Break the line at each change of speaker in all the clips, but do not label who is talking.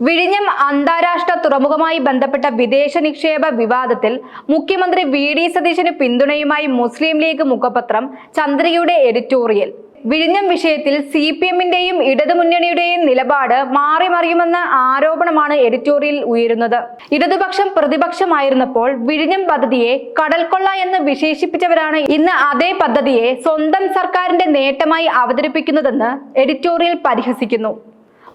വിഴിഞ്ഞം അന്താരാഷ്ട്ര തുറമുഖവുമായി ബന്ധപ്പെട്ട വിദേശ നിക്ഷേപ വിവാദത്തിൽ മുഖ്യമന്ത്രി വി.ഡി. സതീശന് പിന്തുണയുമായി മുസ്ലിം ലീഗ് മുഖപത്രം ചന്ദ്രികയുടെ എഡിറ്റോറിയൽ. വിഴിഞ്ഞം വിഷയത്തിൽ CPM-ന്റെയും ഇടതുമുന്നണിയുടെയും നിലപാട് മാറിമറിയുമെന്ന ആരോപണമാണ് എഡിറ്റോറിയൽ ഉയരുന്നത്. ഇടതുപക്ഷം പ്രതിപക്ഷമായിരുന്നപ്പോൾ വിഴിഞ്ഞം പദ്ധതിയെ കടൽക്കൊള്ള എന്ന് വിശേഷിപ്പിച്ചവരാണ് ഇന്ന് അതേ പദ്ധതിയെ സ്വന്തം സർക്കാരിന്റെ നേട്ടമായി അവതരിപ്പിക്കുന്നതെന്ന് എഡിറ്റോറിയൽ പരിഹസിക്കുന്നു.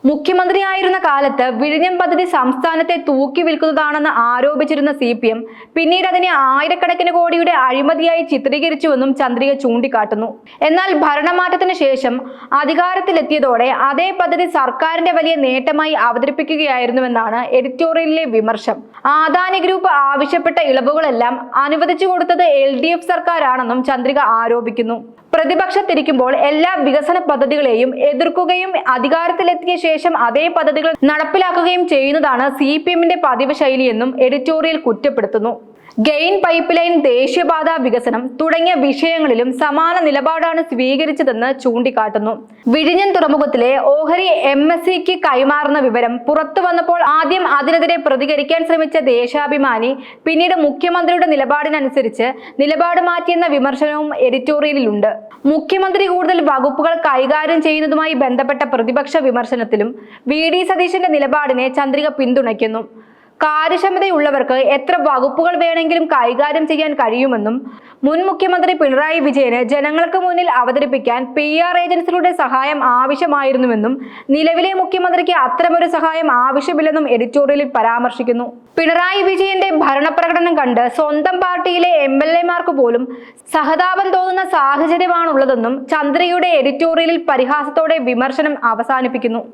മുഖ്യമന്ത്രിയായിരുന്ന കാലത്ത് വിഴിഞ്ഞം പദ്ധതി സംസ്ഥാനത്തെ തൂക്കി വിൽക്കുന്നതാണെന്ന് ആരോപിച്ചിരുന്ന CPM പിന്നീട് അതിനെ ആയിരക്കണക്കിന് കോടിയുടെ അഴിമതിയായി ചിത്രീകരിച്ചുവെന്നും ചന്ദ്രിക ചൂണ്ടിക്കാട്ടുന്നു. എന്നാൽ ഭരണമാറ്റത്തിന് ശേഷം അധികാരത്തിലെത്തിയതോടെ അതേ പദ്ധതി സർക്കാരിന്റെ വലിയ നേട്ടമായി അവതരിപ്പിക്കുകയായിരുന്നുവെന്നാണ് എഡിറ്റോറിയലിലെ വിമർശം. അദാനി ഗ്രൂപ്പ് ആവശ്യപ്പെട്ട ഇളവുകളെല്ലാം അനുവദിച്ചു കൊടുത്തത് LDF സർക്കാരാണെന്നും ചന്ദ്രിക ആരോപിക്കുന്നു. പ്രതിപക്ഷത്തിരിക്കുമ്പോൾ എല്ലാ വികസന പദ്ധതികളെയും എതിർക്കുകയും അധികാരത്തിലെത്തിയ ശേഷം അതേ പദ്ധതികൾ നടപ്പിലാക്കുകയും ചെയ്യുന്നതാണ് CPM-ന്റെ പതിവ് ശൈലിയെന്നും എഡിറ്റോറിയൽ കുറ്റപ്പെടുത്തുന്നു. ഗെയിൻ പൈപ്പ് ലൈൻ, ദേശീയപാത വികസനം തുടങ്ങിയ വിഷയങ്ങളിലും സമാന നിലപാടാണ് സ്വീകരിച്ചതെന്ന് ചൂണ്ടിക്കാട്ടുന്നു. വിഴിഞ്ഞം തുറമുഖത്തിലെ ഓഹരി MSCക്ക് കൈമാറുന്ന വിവരം പുറത്തു വന്നപ്പോൾ ആദ്യം അതിനെതിരെ പ്രതികരിക്കാൻ ശ്രമിച്ച ദേശാഭിമാനി പിന്നീട് മുഖ്യമന്ത്രിയുടെ നിലപാടിനനുസരിച്ച് നിലപാട് മാറ്റിയെന്ന വിമർശനവും എഡിറ്റോറിയലിലുണ്ട്. മുഖ്യമന്ത്രി കൂടുതൽ വകുപ്പുകൾ കൈകാര്യം ചെയ്യുന്നതുമായി ബന്ധപ്പെട്ട പ്രതിപക്ഷ വിമർശനത്തിലും വി.ഡി. സതീശന്റെ നിലപാടിനെ ചന്ദ്രിക പിന്തുണയ്ക്കുന്നു. കാര്യക്ഷമതയുള്ളവർക്ക് എത്ര വകുപ്പുകൾ വേണമെങ്കിലും കൈകാര്യം ചെയ്യാൻ കഴിയുമെന്നും മുൻ മുഖ്യമന്ത്രി പിണറായി വിജയന് ജനങ്ങൾക്ക് മുന്നിൽ അവതരിപ്പിക്കാൻ PR ഏജൻസികളുടെ സഹായം ആവശ്യമായിരുന്നുവെന്നും നിലവിലെ മുഖ്യമന്ത്രിക്ക് അത്തരമൊരു സഹായം ആവശ്യമില്ലെന്നും എഡിറ്റോറിയലിൽ പരാമർശിക്കുന്നു. പിണറായി വിജയന്റെ ഭരണപ്രകടനം കണ്ട് സ്വന്തം പാർട്ടിയിലെ MLA-മാർക്ക് പോലും സഹതാപം തോന്നുന്ന സാഹചര്യമാണുള്ളതെന്നും ചന്ദ്രികയുടെ എഡിറ്റോറിയലിൽ പരിഹാസത്തോടെ വിമർശനം അവസാനിപ്പിക്കുന്നു.